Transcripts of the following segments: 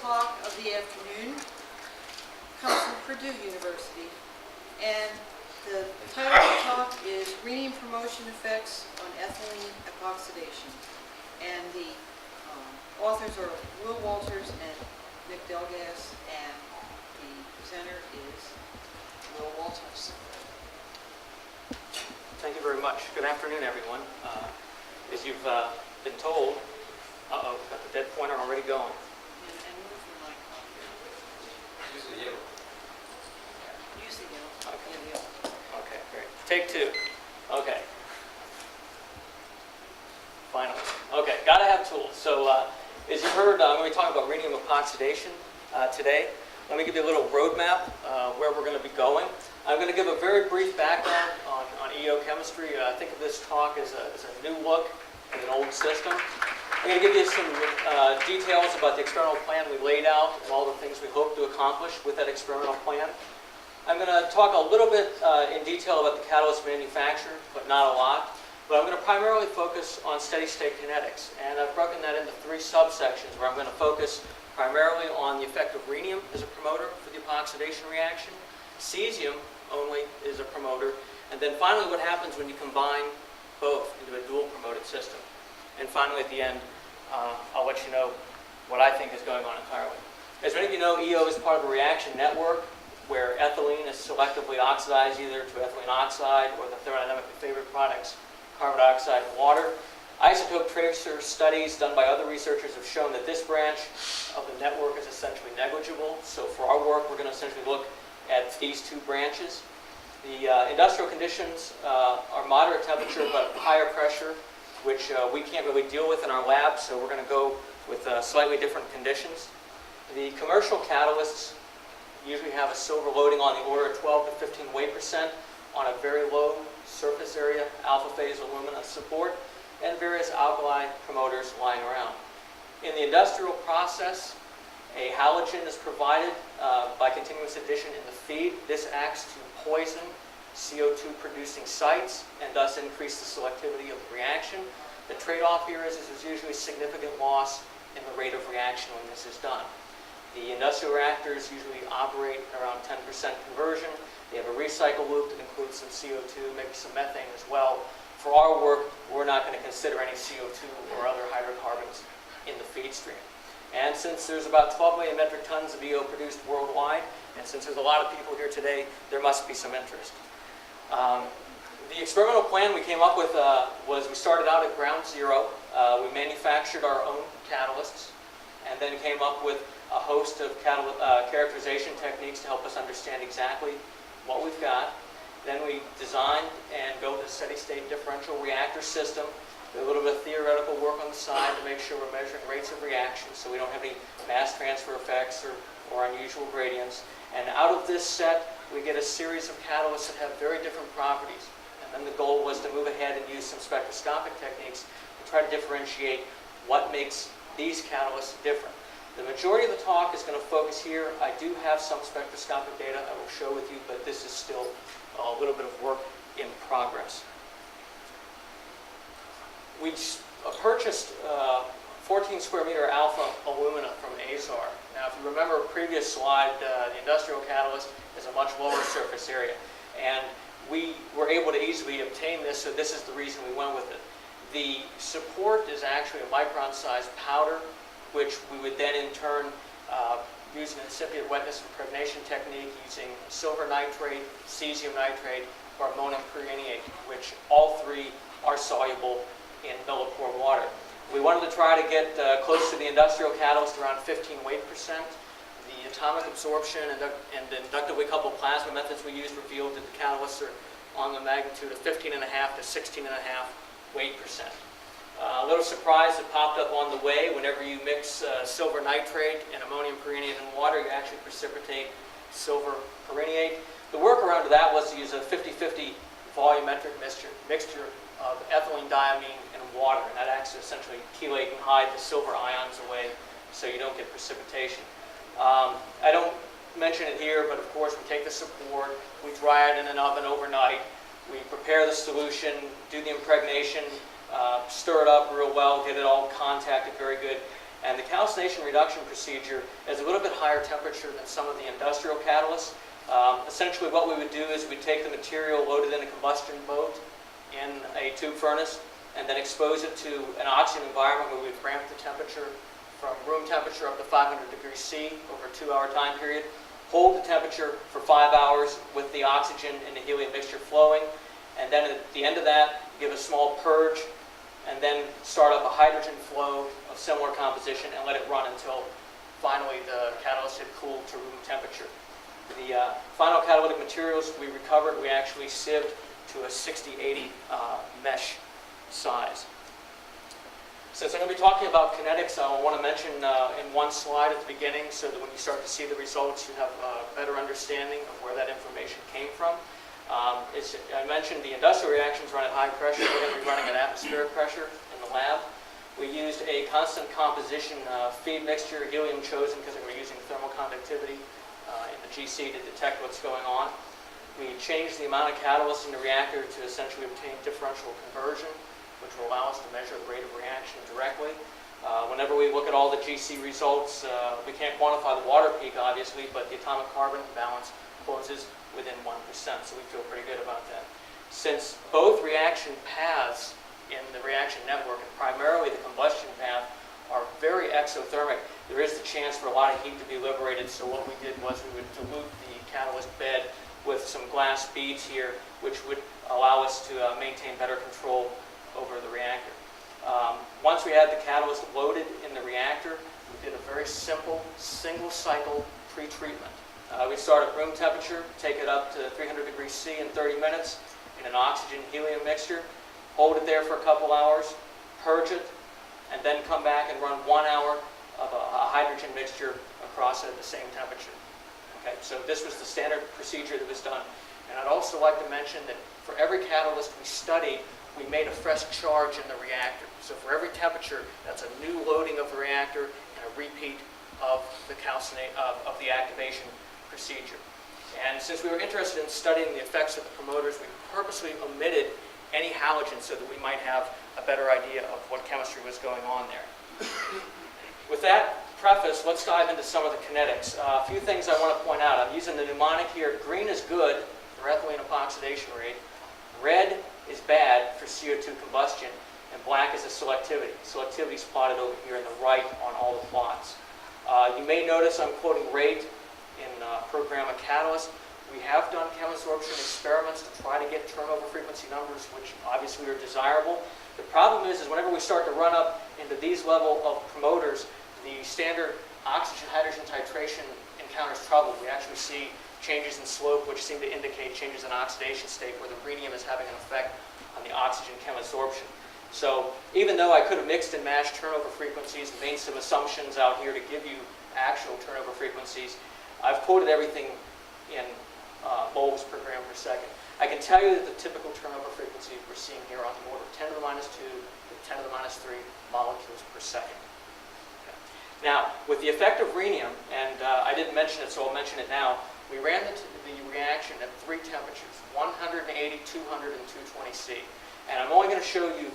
talk of the afternoon comes from Purdue University, and the title of the talk is Rhenium Promotion Effects on Ethylene Epoxidation. And the authors are Will Walters and Nick Delgas, and the presenter is Will Walters. Thank you very much. Good afternoon, everyone. As you've been told, got the dead pointer already going. And move your mic up here. Use the yellow. Use the yellow. Okay. Yeah, the yellow. Okay, great. Take two. Okay. Finally. Okay, gotta have tools. So, as you heard, I'm going to be talking about rhenium epoxidation today. Let me give you a little roadmap where we're going to be going. I'm going to give a very brief background on EO chemistry. Think of this talk as a new look at an old system. I'm going to give you some details about the experimental plan we laid out and all the things we hope to accomplish with that experimental plan. I'm going to talk a little bit in detail about the catalyst manufacture, but not a lot. But I'm going to primarily focus on steady-state kinetics. And I've broken that into three subsections where I'm going to focus primarily on the effect of rhenium as a promoter for the epoxidation reaction. Cesium only is a promoter. And then finally what happens when you combine both into a dual promoted system. And finally at the end, I'll let you know what I think is going on entirely. As many of you know, EO is part of a reaction network where ethylene is selectively oxidized either to ethylene oxide or the thermodynamically favored products, carbon dioxide and water. Isotope tracer studies done by other researchers have shown that this branch of the network is essentially negligible. So for our work, we're going to essentially look at these two branches. The industrial conditions are moderate temperature but higher pressure, which we can't really deal with in our lab, so we're going to go with slightly different conditions. The commercial catalysts usually have a silver loading on the order of 12 to 15 weight percent on a very low surface area alpha phase alumina support, and various alkali promoters lying around. In the industrial process, a halogen is provided by continuous addition in the feed. This acts to poison CO2 producing sites and thus increase the selectivity of the reaction. The trade-off here is there's usually significant loss in the rate of reaction when this is done. The industrial reactors usually operate around 10% conversion. They have a recycle loop that includes some CO2, maybe some methane as well. For our work, we're not going to consider any CO2 or other hydrocarbons in the feed stream. And since there's about 12 million metric tons of EO produced worldwide, and since there's a lot of people here today, there must be some interest. The experimental plan we came up with was we started out at ground zero. We manufactured our own catalysts and then came up with a host of characterization techniques to help us understand exactly what we've got. Then we designed and built a steady-state differential reactor system. Did a little bit of theoretical work on the side to make sure we're measuring rates of reaction so we don't have any mass transfer effects or unusual gradients. And out of this set, we get a series of catalysts that have very different properties. And then the goal was to move ahead and use some spectroscopic techniques to try to differentiate what makes these catalysts different. The majority of the talk is going to focus here. I do have some spectroscopic data I will show with you, but this is still a little bit of work in progress. We purchased 14 square meter alpha alumina from Azar. Now, if you remember a previous slide, the industrial catalyst is a much lower surface area. And we were able to easily obtain this, so this is the reason we went with it. The support is actually a micron-sized powder, which we would then in turn use an incipient wetness impregnation technique using silver nitrate, cesium nitrate, or ammonium perrhenate, which all three are soluble in millipore water. We wanted to try to get close to the industrial catalyst, around 15 weight percent. The atomic absorption and inductively coupled plasma methods we used revealed that the catalysts are on the magnitude of 15.5 to 16.5 weight percent. A little surprise that popped up on the way: whenever you mix silver nitrate and ammonium perrhenate in water, you actually precipitate silver perrhenate. The workaround to that was to use a 50-50 volumetric mixture of ethylene diamine and water, and that acts to essentially chelate and hide the silver ions away so you don't get precipitation. I don't mention it here, but of course we take the support, we dry it in an oven overnight, we prepare the solution, do the impregnation, stir it up real well, get it all contacted very good, And the calcination reduction procedure is a little bit higher temperature than some of the industrial catalysts. Essentially what we would do is we'd take the material loaded in a combustion boat in a tube furnace and then expose it to an oxygen environment where we'd ramp the temperature from room temperature up to 500 degrees C over a 2-hour time period, hold the temperature for 5 hours with the oxygen and the helium mixture flowing, and then at the end of that, give a small purge, and then start up a hydrogen flow of similar composition and let it run until finally the catalyst had cooled to room temperature. The final catalytic materials we recovered, we actually sieved to a 60-80 mesh size. Since I'm going to be talking about kinetics, I want to mention in one slide at the beginning so that when you start to see the results, you have a better understanding of where that information came from. As I mentioned, the industrial reactions run at high pressure. We're going to be running at atmospheric pressure in the lab. We used a constant composition feed mixture, helium chosen because we're using thermal conductivity in the GC to detect what's going on. We changed the amount of catalyst in the reactor to essentially obtain differential conversion, which will allow us to measure the rate of reaction directly. Whenever we look at all the GC results, we can't quantify the water peak, obviously, but the atomic carbon balance closes within 1%, so we feel pretty good about that. Since both reaction paths in the reaction network, and primarily the combustion path, are very exothermic, there is the chance for a lot of heat to be liberated, so what we did was we would dilute the catalyst bed with some glass beads here, which would allow us to maintain better control over the reactor. Once we had the catalyst loaded in the reactor, we did a very simple single cycle pre-treatment. We start at room temperature, take it up to 300 degrees C in 30 minutes in an oxygen helium mixture, hold it there for a couple hours, purge it, and then come back and run 1 hour of a hydrogen mixture across it at the same temperature. Okay, so this was the standard procedure that was done. And I'd also like to mention that for every catalyst we studied, we made a fresh charge in the reactor. So for every temperature, that's a new loading of the reactor and a repeat of the activation procedure. And since we were interested in studying the effects of the promoters, we purposely omitted any halogens so that we might have a better idea of what chemistry was going on there. With that preface, let's dive into some of the kinetics. A few things I want to point out. I'm using the mnemonic here. Green is good for ethylene epoxidation rate. Red is bad for CO2 combustion. And black is the selectivity. Selectivity is plotted over here on the right on all the plots. You may notice I'm quoting rate in program of catalyst. We have done chem absorption experiments to try to get turnover frequency numbers, which obviously are desirable. The problem is whenever we start to run up into these level of promoters, the standard oxygen-hydrogen titration encounters trouble. We actually see changes in slope, which seem to indicate changes in oxidation state, where the rhenium is having an effect on the oxygen chem absorption. So even though I could have mixed and matched turnover frequencies and made some assumptions out here to give you actual turnover frequencies, I've quoted everything in moles per gram per second. I can tell you that the typical turnover frequency we're seeing here on the order of 10 to the minus 2 to 10 to the minus 3 molecules per second. Okay. Now, with the effect of rhenium, and I didn't mention it, so I'll mention it now, we ran the reaction at 3 temperatures, 180, 200, and 220 C. And I'm only going to show you,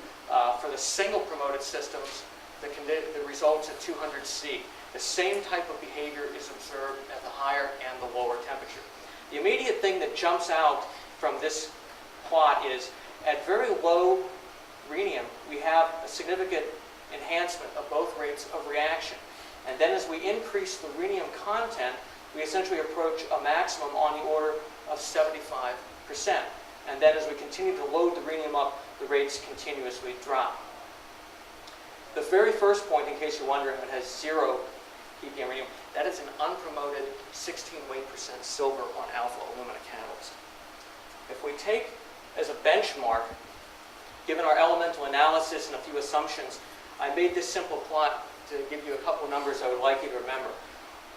for the single promoted systems, the results at 200 C. The same type of behavior is observed at the higher and the lower temperature. The immediate thing that jumps out from this plot is at very low rhenium, we have a significant enhancement of both rates of reaction. And then as we increase the rhenium content, we essentially approach a maximum on the order of 75%. And then as we continue to load the rhenium up, the rates continuously drop. The very first point, in case you're wondering, it has 0 ppm rhenium. That is an unpromoted 16 weight % silver on alpha alumina catalyst. If we take as a benchmark, given our elemental analysis and a few assumptions, I made this simple plot to give you a couple of numbers I would like you to remember.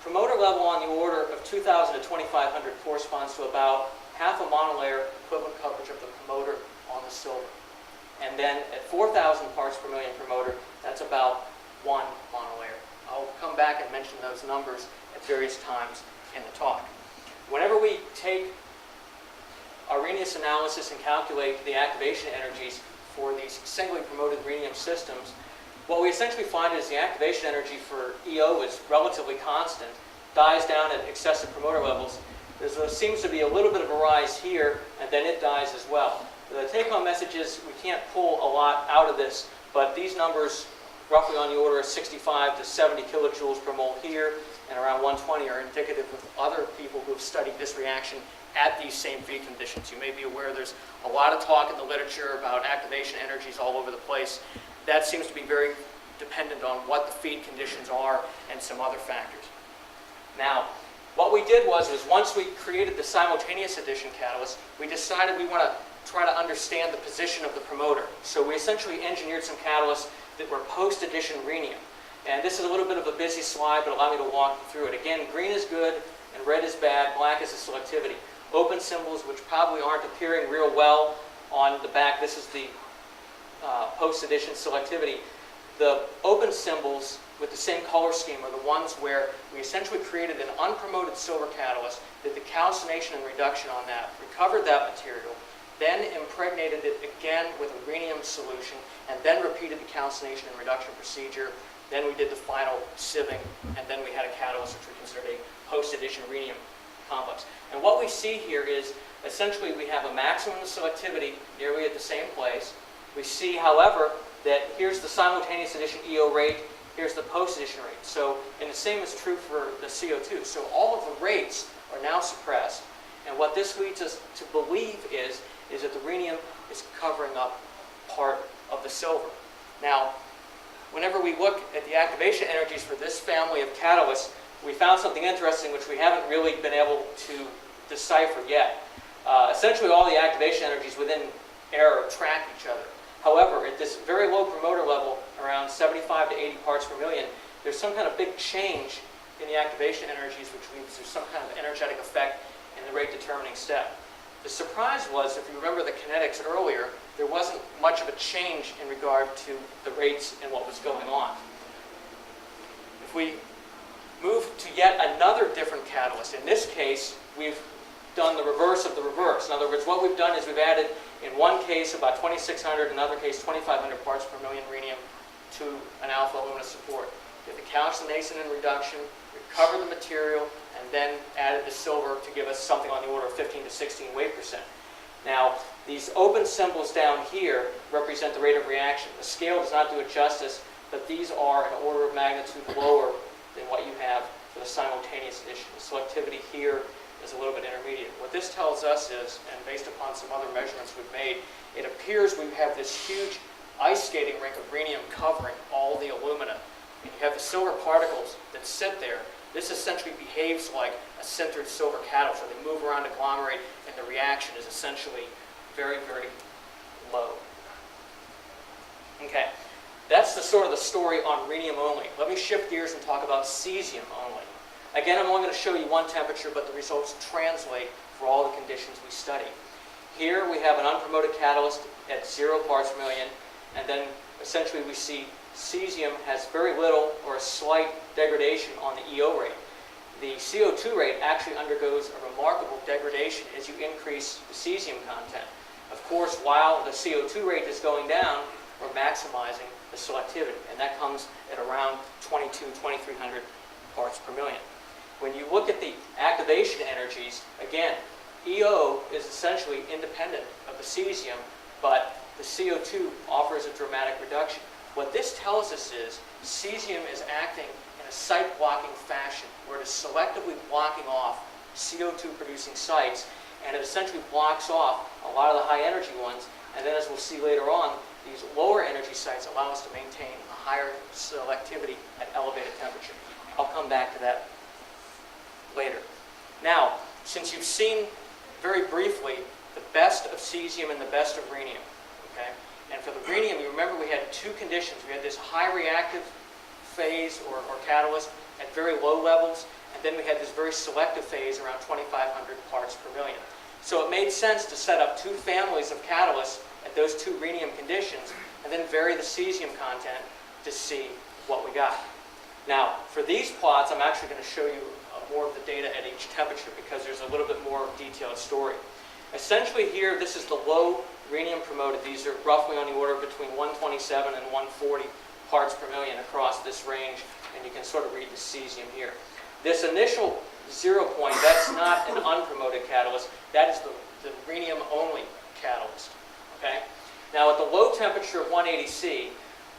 Promoter level on the order of 2,000 to 2,500 corresponds to about half a monolayer equivalent coverage of the promoter on the silver. And then at 4,000 parts per million promoter, that's about 1 monolayer. I'll come back and mention those numbers at various times in the talk. Whenever we take Arrhenius analysis and calculate the activation energies for these singly promoted rhenium systems, what we essentially find is the activation energy for EO is relatively constant, dies down at excessive promoter levels. There seems to be a little bit of a rise here, and then it dies as well. The take-home message is we can't pull a lot out of this, but these numbers, roughly on the order of 65 to 70 kilojoules per mole here, and around 120 are indicative of other people who have studied this reaction at these same feed conditions. You may be aware there's a lot of talk in the literature about activation energies all over the place. That seems to be very dependent on what the feed conditions are and some other factors. Now, what we did was once we created the simultaneous addition catalyst, we decided we want to try to understand the position of the promoter. So we essentially engineered some catalysts that were post-addition rhenium. And this is a little bit of a busy slide, but allow me to walk you through it. Again, green is good and red is bad, black is the selectivity. Open symbols, which probably aren't appearing real well on the back. This is the post-addition selectivity. The open symbols with the same color scheme are the ones where we essentially created an unpromoted silver catalyst, did the calcination and reduction on that, recovered that material, then impregnated it again with a rhenium solution, and then repeated the calcination and reduction procedure. Then we did the final sieving, and then we had a catalyst which we considered a post-addition rhenium complex. And what we see here is essentially we have a maximum selectivity nearly at the same place. We see, however, that here's the simultaneous addition EO rate, here's the post-addition rate. So, and the same is true for the CO2. So all of the rates are now suppressed. And what this leads us to believe is that the rhenium is covering up part of the silver. Now, whenever we look at the activation energies for this family of catalysts, we found something interesting which we haven't really been able to decipher yet. Essentially all the activation energies within air track each other. However, at this very low promoter level, around 75 to 80 parts per million, there's some kind of big change in the activation energies, which means there's some kind of energetic effect in the rate determining step. The surprise was, if you remember the kinetics earlier, there wasn't much of a change in regard to the rates and what was going on. If we move to yet another different catalyst, in this case, we've done the reverse of the reverse. In other words, what we've done is we've added, in one case, about 2,600, in another case, 2,500 parts per million rhenium to an alpha alumina support. Did the calcination and reduction, recovered the material, and then added the silver to give us something on the order of 15 to 16 weight percent. Now, these open symbols down here represent the rate of reaction. The scale does not do it justice, but these are an order of magnitude lower than what you have for the simultaneous addition. The selectivity here is a little bit intermediate. What this tells us is, and based upon some other measurements we've made, it appears we have this huge ice skating rink of rhenium covering all the alumina. And you have the silver particles that sit there. This essentially behaves like a sintered silver catalyst, where they move around, agglomerate, and the reaction is essentially very, very low. Okay, that's the sort of the story on rhenium only. Let me shift gears and talk about cesium only. Again, I'm only going to show you one temperature, but the results translate for all the conditions we study. Here we have an unpromoted catalyst at 0 parts per million, and then essentially we see cesium has very little or a slight degradation on the EO rate. The CO2 rate actually undergoes a remarkable degradation as you increase the cesium content. Of course, while the CO2 rate is going down, we're maximizing the selectivity, and that comes at around 2,300 parts per million. When you look at the activation energies, again, EO is essentially independent of the cesium, but the CO2 offers a dramatic reduction. What this tells us is cesium is acting in a site-blocking fashion, where it is selectively blocking off CO2-producing sites, and it essentially blocks off a lot of the high-energy ones, and then as we'll see later on, these lower energy sites allow us to maintain a higher selectivity at elevated temperature. I'll come back to that later. Now, since you've seen very briefly the best of cesium and the best of rhenium, okay? And for the rhenium, you remember we had two conditions. We had this high reactive phase or catalyst at very low levels, and then we had this very selective phase around 2,500 parts per million. So it made sense to set up two families of catalysts at those two rhenium conditions, and then vary the cesium content to see what we got. Now, for these plots, I'm actually going to show you more of the data at each temperature, because there's a little bit more detailed story. Essentially here, this is the low rhenium promoted. These are roughly on the order of between 127 and 140 parts per million across this range, and you can sort of read the cesium here. This initial 0 point, that's not an unpromoted catalyst. That is the rhenium-only catalyst. Okay? Now, at the low temperature of 180 C,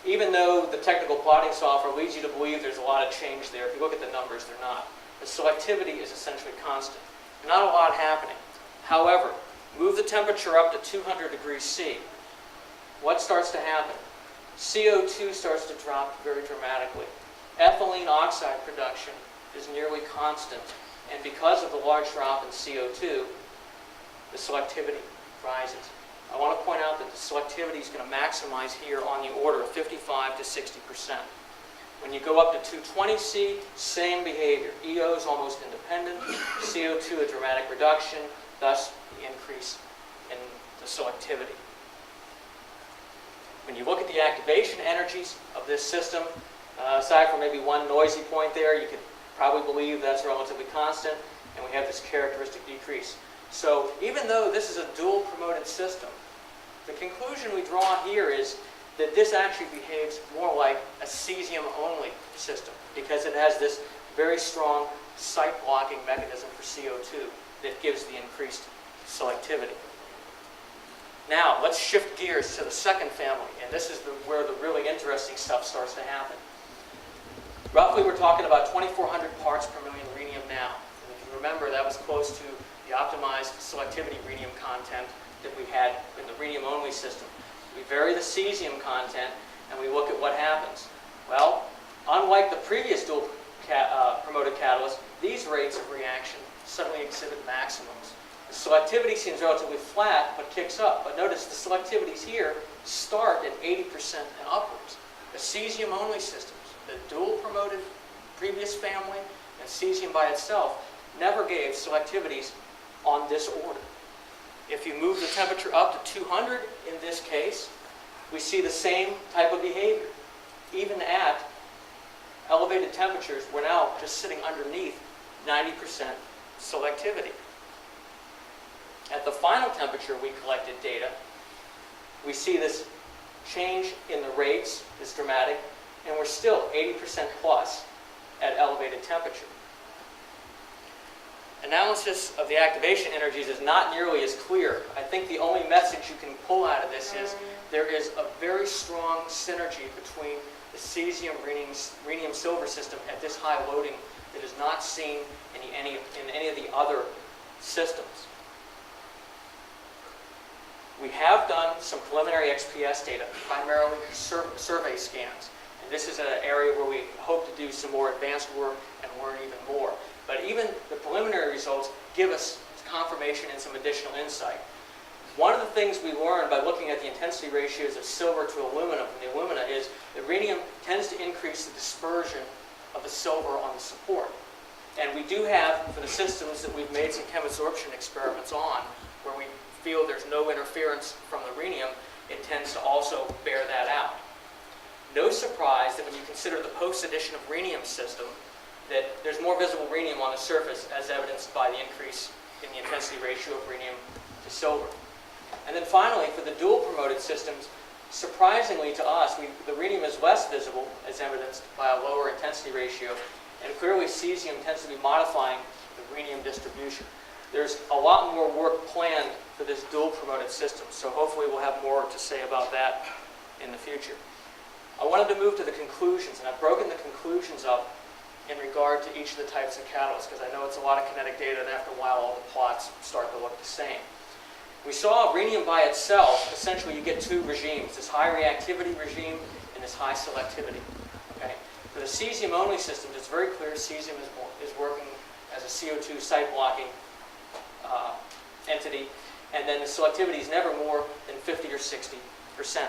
even though the technical plotting software leads you to believe there's a lot of change there, if you look at the numbers, they're not. The selectivity is essentially constant. Not a lot happening. However, move the temperature up to 200 degrees C. What starts to happen? CO2 starts to drop very dramatically. Ethylene oxide production is nearly constant. And because of the large drop in CO2, the selectivity rises. I want to point out that the selectivity is going to maximize here on the order of 55 to 60%. When you go up to 220 C, same behavior. EO is almost independent, CO2 a dramatic reduction, thus the increase in the selectivity. When you look at the activation energies of this system, aside from maybe one noisy point there, you could probably believe that's relatively constant, and we have this characteristic decrease. So even though this is a dual promoted system, the conclusion we draw here is that this actually behaves more like a cesium-only system because it has this very strong site-blocking mechanism for CO2 that gives the increased selectivity. Now, let's shift gears to the second family, and this is where the really interesting stuff starts to happen. Roughly, we're talking about 2,400 parts per million rhenium now. And if you remember, that was close to the optimized selectivity rhenium content that we had in the rhenium-only system. We vary the cesium content, and we look at what happens. Well, unlike the previous dual promoted catalyst, these rates of reaction suddenly exhibit maximums. The selectivity seems relatively flat, but kicks up. But notice the selectivities here start at 80% and upwards. The cesium-only systems, the dual promoted previous family, and cesium by itself, never gave selectivities on this order. If you move the temperature up to 200 in this case, we see the same type of behavior. Even at elevated temperatures, we're now just sitting underneath 90% selectivity. At the final temperature we collected data, we see this change in the rates is dramatic, and we're still 80% plus at elevated temperature. Analysis of the activation energies is not nearly as clear. I think the only message you can pull out of this is there is a very strong synergy between the cesium rhenium silver system at this high loading that is not seen in any of the other systems. We have done some preliminary XPS data, primarily survey scans. And this is an area where we hope to do some more advanced work and learn even more. But even the preliminary results give us confirmation and some additional insight. One of the things we learned by looking at the intensity ratios of silver to aluminum from the alumina is that rhenium tends to increase the dispersion of the silver on the support. And we do have, for the systems that we've made some chemosorption experiments on, where we feel there's no interference from the rhenium, it tends to also bear that out. No surprise that when you consider the post-addition of rhenium system, that there's more visible rhenium on the surface as evidenced by the increase in the intensity ratio of rhenium to silver. And then finally, for the dual promoted systems, surprisingly to us, the rhenium is less visible as evidenced by a lower intensity ratio, and clearly cesium tends to be modifying the rhenium distribution. There's a lot more work planned for this dual promoted system, so hopefully we'll have more to say about that in the future. I wanted to move to the conclusions, and I've broken the conclusions up in regard to each of the types of catalysts, because I know it's a lot of kinetic data, and after a while all the plots start to look the same. We saw rhenium by itself, essentially you get two regimes, this high reactivity regime and this high selectivity. Okay? For the cesium-only systems, it's very clear cesium is working as a CO2 site-blocking entity, and then the selectivity is never more than 50 or 60%.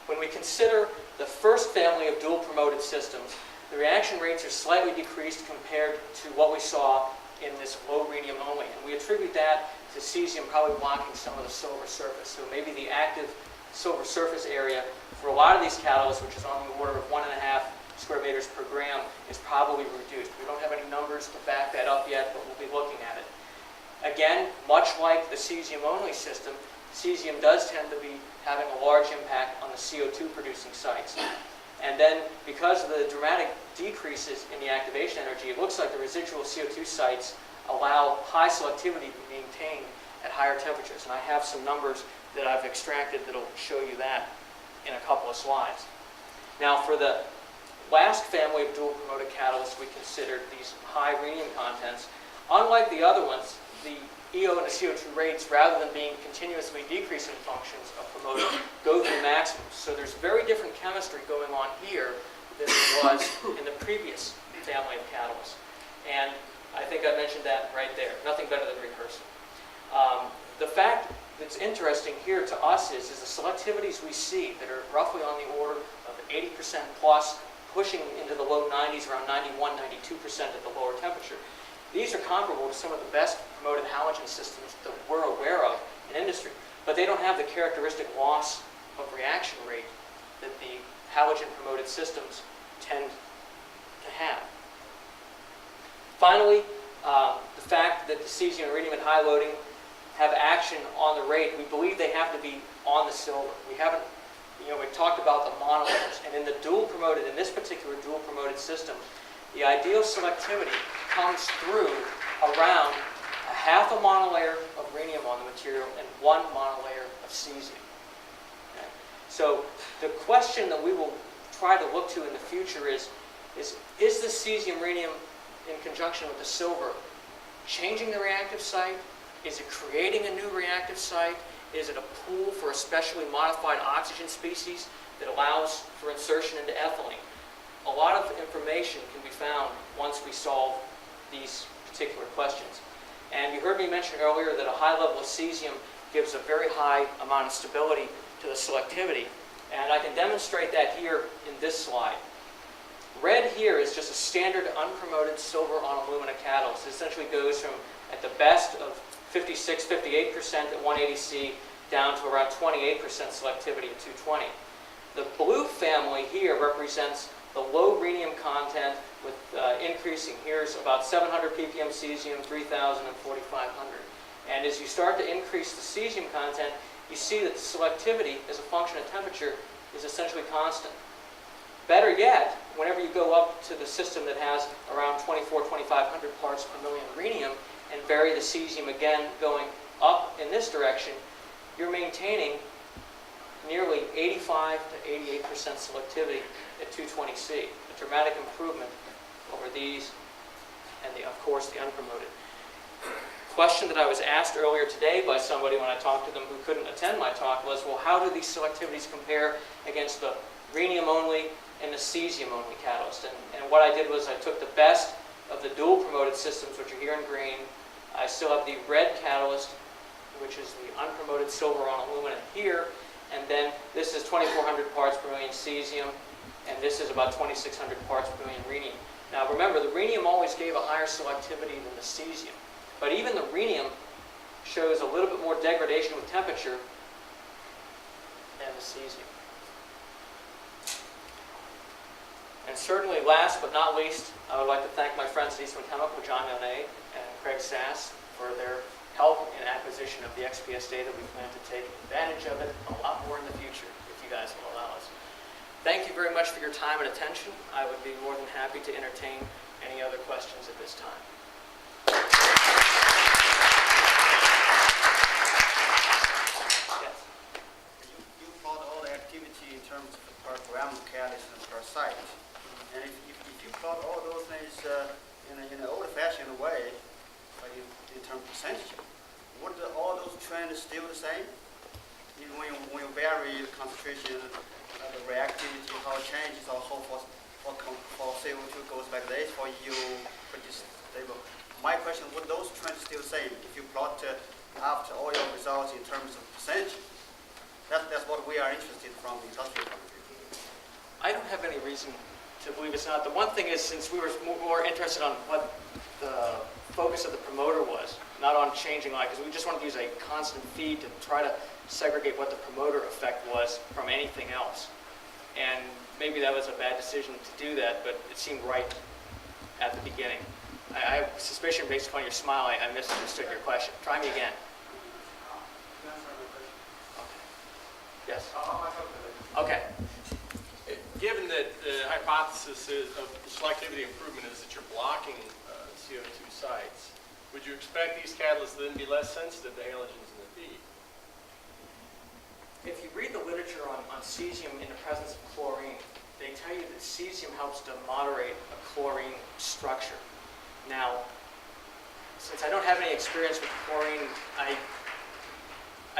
When we consider the first family of dual promoted systems, the reaction rates are slightly decreased compared to what we saw in this low rhenium only. And we attribute that to cesium probably blocking some of the silver surface. So maybe the active silver surface area for a lot of these catalysts, which is on the order of 1.5 square meters per gram, is probably reduced. We don't have any numbers to back that up yet, but we'll be looking at it. Again, much like the cesium only system, cesium does tend to be having a large impact on the CO2 producing sites. And then, because of the dramatic decreases in the activation energy, it looks like the residual CO2 sites allow high selectivity to be maintained at higher temperatures. And I have some numbers that I've extracted that will show you that in a couple of slides. Now, for the last family of dual promoted catalysts, we considered these high rhenium contents. Unlike the other ones, the EO and the CO2 rates, rather than being continuously decreasing functions of promoter, go through maximums. So there's very different chemistry going on here than there was in the previous family of catalysts. And I think I mentioned that right there. Nothing better than rehearsal. The fact that's interesting here to us is the selectivities we see that are roughly on the order of 80% plus, pushing into the low 90s, around 91, 92% at the lower temperature. These are comparable to some of the best promoted halogen systems that we're aware of in industry, but they don't have the characteristic loss of reaction rate that the halogen-promoted systems tend to have. Finally, the fact that the cesium and iridium at high loading have action on the rate, we believe they have to be on the silver. We haven't, we talked about the monolayers, and in the dual promoted, in this particular dual promoted system, the ideal selectivity comes through around a half a monolayer of rhenium on the material and 1 monolayer of cesium. Okay? So the question that we will try to look to in the future is the cesium rhenium in conjunction with the silver changing the reactive site? Is it creating a new reactive site? Is it a pool for a specially modified oxygen species that allows for insertion into ethylene? A lot of information can be found once we solve these particular questions. And you heard me mention earlier that a high level of cesium gives a very high amount of stability to the selectivity. And I can demonstrate that here in this slide. Red here is just a standard unpromoted silver on alumina catalyst. It essentially goes from, at the best of 56, 58% at 180C down to around 28% selectivity at 220. The blue family here represents the low rhenium content with increasing. Here's about 700 ppm cesium, 3,000 and 4,500. And as you start to increase the cesium content, you see that the selectivity as a function of temperature is essentially constant. Better yet, whenever you go up to the system that has around 24, 2,500 parts per million rhenium and vary the cesium again going up in this direction, you're maintaining nearly 85 to 88% selectivity at 220C, a dramatic improvement over these and, of course, the unpromoted. Question that I was asked earlier today by somebody when I talked to them who couldn't attend my talk was, well, how do these selectivities compare against the rhenium-only and the cesium-only catalyst? And what I did was I took the best of the dual-promoted systems, which are here in green. I still have the red catalyst, which is the unpromoted silver on aluminum here, and then this is 2,400 parts per million cesium, and this is about 2,600 parts per million rhenium. Now remember, the rhenium always gave a higher selectivity than the cesium, but even the rhenium shows a little bit more degradation with temperature than the cesium. And certainly, last but not least, I would like to thank my friends at Eastman Chemical, John Monet and Craig Sass, for their help in acquisition of the XPS data. We plan to take advantage of it a lot more in the future, if you guys will allow us. Thank you very much for your time and attention. I would be more than happy to entertain any other questions at this time. Yes? You plot all the activity in terms of per gram of catalyst and per site. And if you plot all those things in an old-fashioned way, like in terms of percentage, would all those trends still the same? When you vary the concentration, the reactivity, how it changes, or how for CO2 goes back to this, for EU pretty stable. My question, would those trends still the same if you plot after all your results in terms of percentage? That's what we are interested from the industrial point of view. I don't have any reason to believe it's not. The one thing is, since we were more interested on what the focus of the promoter was, not on changing light, because we just wanted to use a constant feed to try to segregate what the promoter effect was from anything else. And maybe that was a bad decision to do that, but it seemed right at the beginning. I have suspicion, based upon your smile, I misunderstood your question. Try me again. Yes. I'll come to that. Okay. Given that the hypothesis of selectivity improvement is that you're blocking CO2 sites, would you expect these catalysts to then be less sensitive to halogens in the feed? If you read the literature on cesium in the presence of chlorine, they tell you that cesium helps to moderate a chlorine structure. Now, since I don't have any experience with chlorine, I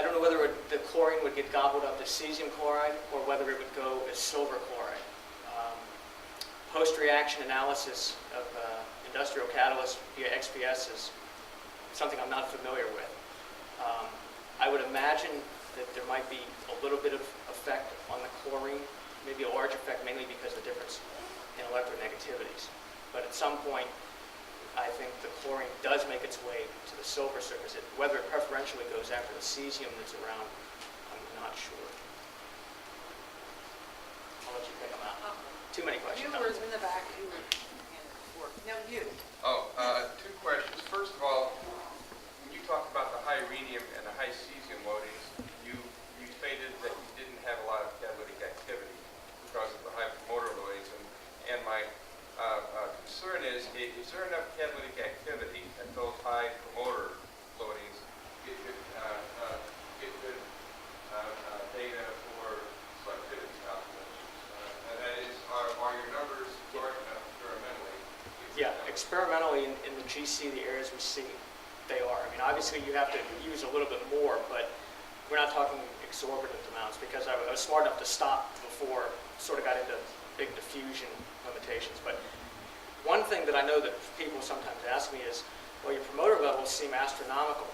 don't know whether the chlorine would get gobbled up as cesium chloride or whether it would go as silver chloride. Post-reaction analysis of industrial catalysts via XPS is something I'm not familiar with. I would imagine that there might be a little bit of effect on the chlorine, maybe a large effect mainly because of the difference in electronegativities. But at some point, I think the chlorine does make its way to the silver surface. Whether it preferentially goes after the cesium that's around, I'm not sure. I'll let you pick them out. Too many questions. You were in the back, you were in before. Now you. Oh, two questions. First of all, when you talk about the high rhenium and the high cesium loadings, you stated that you didn't have a lot of catalytic activity because of the high promoter loadings. And my concern is there enough catalytic activity at those high promoter loadings to get good data for selectivity calculations? And that is, are your numbers large enough experimentally? Yeah, experimentally in the GC, the areas we see, they are. I mean, obviously you have to use a little bit more, but we're not talking exorbitant amounts because I was smart enough to stop before sort of got into big diffusion limitations. But one thing that I know that people sometimes ask me is, well, your promoter levels seem astronomical.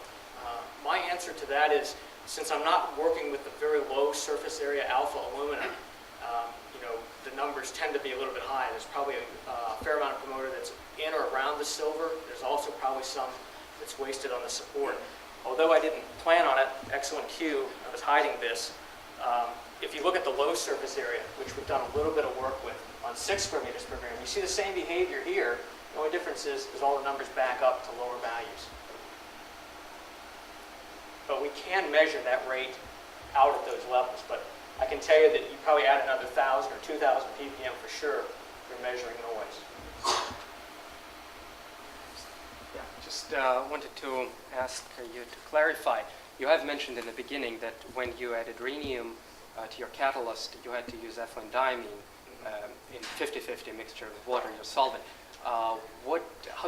My answer to that is, since I'm not working with the very low surface area alpha aluminum, the numbers tend to be a little bit high. There's probably a fair amount of promoter that's in or around the silver. There's also probably some that's wasted on the support. Although I didn't plan on it, excellent cue, I was hiding this. If you look at the low surface area, which we've done a little bit of work with on 6 square meters per gram, you see the same behavior here. The only difference is all the numbers back up to lower values. But we can measure that rate out at those levels. But I can tell you that you probably add another 1,000 or 2,000 ppm for sure for measuring noise. Yeah, just wanted to ask you to clarify. You have mentioned in the beginning that when you added rhenium to your catalyst, you had to use ethylene diamine in 50-50 mixture with water in your solvent. How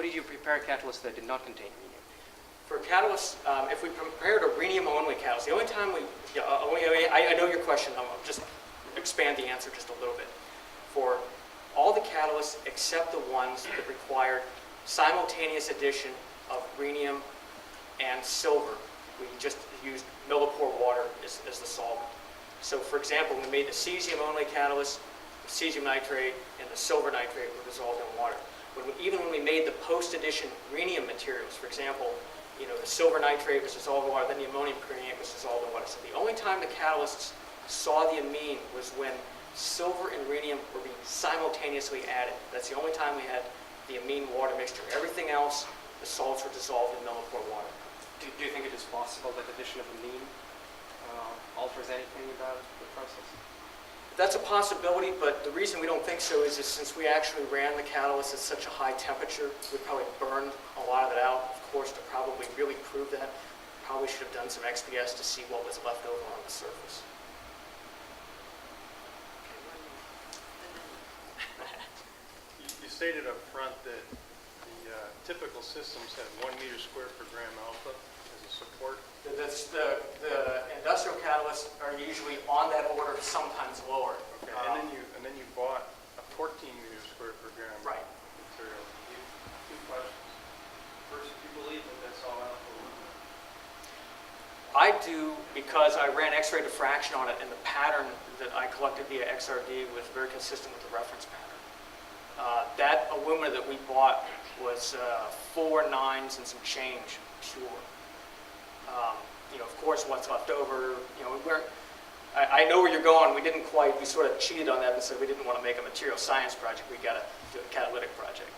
did you prepare a catalyst that did not contain rhenium? For catalysts, if we prepared a rhenium-only catalyst, the only time I know your question, I'll just expand the answer just a little bit. For all the catalysts except the ones that required simultaneous addition of rhenium and silver, we just used millipore water as the solvent. So for example, when we made the cesium-only catalyst, the cesium nitrate and the silver nitrate were dissolved in water. Even when we made the post-addition rhenium materials, for example, the silver nitrate was dissolved in water, then the ammonium perrhenate was dissolved in water. So the only time the catalysts saw the amine was when silver and rhenium were being simultaneously added. That's the only time we had the amine water mixture. Everything else, the salts were dissolved in millipore water. Do you think it is possible that addition of amine alters anything about the process? That's a possibility, but the reason we don't think so is since we actually ran the catalyst at such a high temperature, we probably burned a lot of it out. Of course, to probably really prove that, probably should have done some XPS to see what was left over on the surface. You stated up front that the typical systems have 1 meter squared per gram alpha as a support. The industrial catalysts are usually on that order, sometimes lower. Okay. And then you bought a 14 meter squared per gram Right. material. Two questions. First, do you believe that that's all alpha aluminum? I do because I ran X-ray diffraction on it, and the pattern that I collected via XRD was very consistent with the reference pattern. That alumina that we bought was 4 nines and some change pure. Of course, what's left over, I know where you're going. We sort of cheated on that and said we didn't want to make a material science project. We got to do a catalytic project.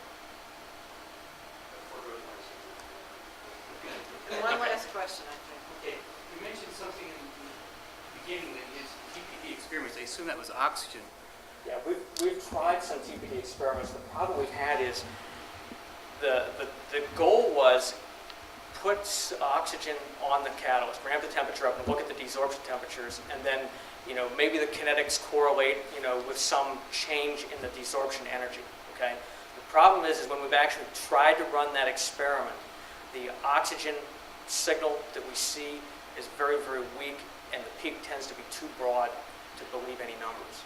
And one last question, I think. Okay, you mentioned something in the beginning of his TPD experiments, I assume that was oxygen. Yeah, we've tried some TPD experiments. The problem we've had is the goal was put oxygen on the catalyst, ramp the temperature up and look at the desorption temperatures, and then, you know, maybe the kinetics correlate, you know, with some change in the desorption energy, okay? The problem is when we've actually tried to run that experiment, the oxygen signal that we see is very, very weak, and the peak tends to be too broad to believe any numbers.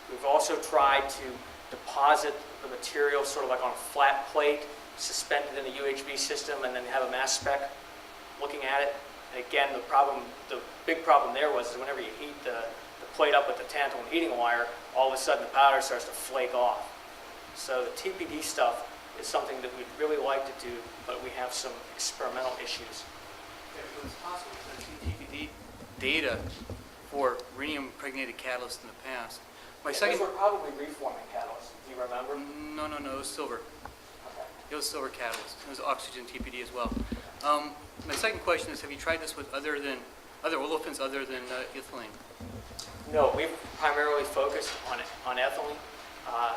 We've also tried to deposit the material sort of like on a flat plate, suspended in the UHV system, and then have a mass spec looking at it. And again, the big problem there was is whenever you heat the plate up with the tantalum heating wire, all of a sudden the powder starts to flake off. So the TPD stuff is something that we'd really like to do, but we have some experimental issues. Yeah, so it's possible to see TPD data for rhenium-impregnated catalysts in the past. My second... Those were probably reforming catalysts. Do you remember? No, it was silver. Okay. It was silver catalyst. It was oxygen TPD as well. My second question is, have you tried this with other olefins other than ethylene? No, we've primarily focused on ethylene.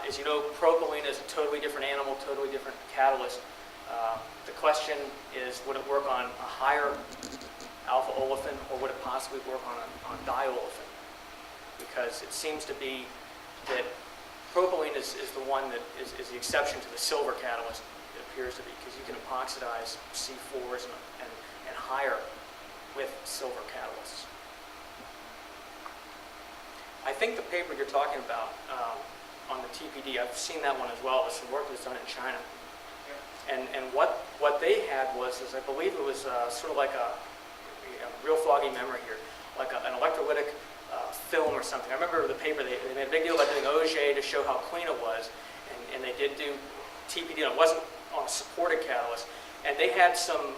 As you know, propylene is a totally different animal, totally different catalyst. The question is, would it work on a higher alpha olefin, or would it possibly work on diolefin? Because it seems to be that propylene is the one that is the exception to the silver catalyst, it appears to be, because you can epoxidize C4s and higher with silver catalysts. I think the paper you're talking about on the TPD, I've seen that one as well. It's some work that was done in China. And what they had was, I believe it was sort of like a real foggy memory here, like an electrolytic film or something. I remember the paper, they made a big deal about doing Auger to show how clean it was, and they did do TPD, and it wasn't on a supported catalyst. And they had some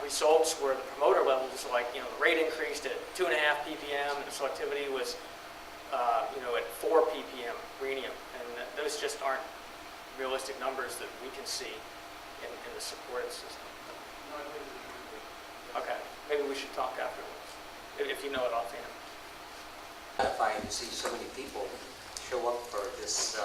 results where the promoter levels, like, you know, the rate increased at 2.5 ppm, and the selectivity was, you know, at 4 ppm rhenium. And those just aren't realistic numbers that we can see in the supported system. Okay, maybe we should talk afterwards, if you know it offhand. Gratifying to see so many people show up for this